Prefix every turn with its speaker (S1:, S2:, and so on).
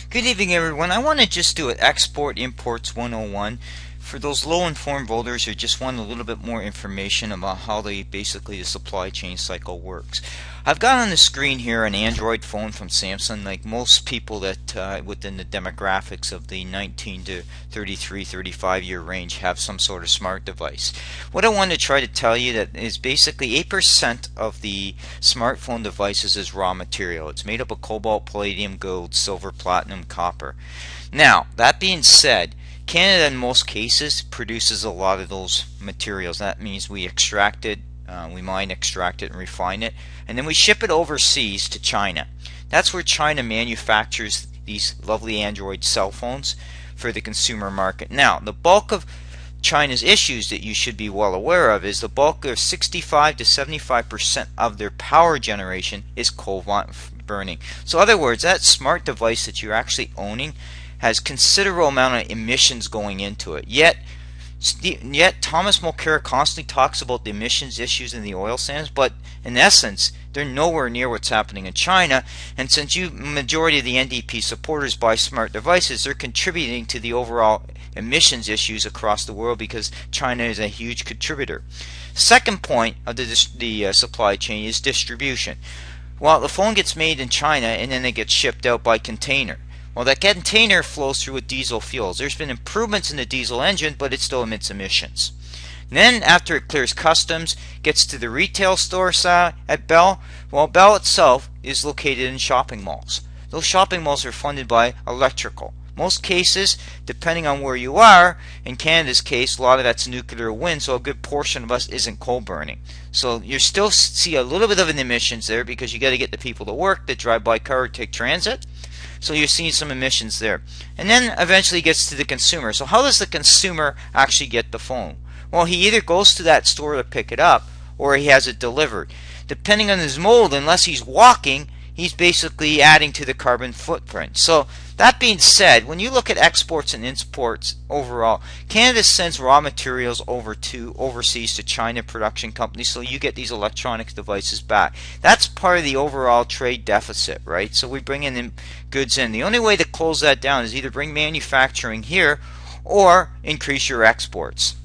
S1: Good evening, everyone. I want to just do an Export Imports 101 for those low-informed voters who just want a little bit more information about how basically the supply chain cycle works. I've got on the screen here an Android phone from Samsung, like most people that within the demographics of the 19 to 33, 35 year range have some sort of smart device. What I want to try to tell you that is basically 8% of the smartphone devices is raw material. It's made up of cobalt, palladium, gold, silver, platinum, copper. Now, that being said, Canada in most cases produces a lot of those materials. That means we extract it, we mine, extract it, and refine it, and then we ship it overseas to China. That's where China manufactures these lovely Android cell phones for the consumer market. Now, the bulk of China's issues that you should be well aware of is the bulk of 65 to 75% of their power generation is coal burning. So in other words, that smart device that you're actually owning has considerable amount of emissions going into it. Yet Thomas Mulcair constantly talks about the emissions issues in the oil sands, but in essence, they're nowhere near what's happening in China. And since majority of the NDP supporters buy smart devices, they're contributing to the overall emissions issues across the world because China is a huge contributor. Second point of the supply chain is distribution. Well, the phone gets made in China and then it gets shipped out by container. Well, that container flows through with diesel fuels. There's been improvements in the diesel engine, but it still emits emissions. Then after it clears customs, gets to the retail store at Bell. Well, Bell itself is located in shopping malls. Those shopping malls are funded by electrical. Most cases, depending on where you are, in Canada's case, a lot of that's nuclear wind, so a good portion of us isn't coal burning. So you still see a little bit of an emissions there because you got to get the people to work that drive by car or take transit. So you're seeing some emissions there. And then eventually gets to the consumer. So how does the consumer actually get the phone? Well, he either goes to that store to pick it up or he has it delivered. Depending on his mode, unless he's walking, he's basically adding to the carbon footprint. So that being said, when you look at exports and imports overall, Canada sends raw materials overseas to China production companies, so you get these electronics devices back. That's part of the overall trade deficit, right? So we bring in goods in. The only way to close that down is either bring manufacturing here or increase your exports.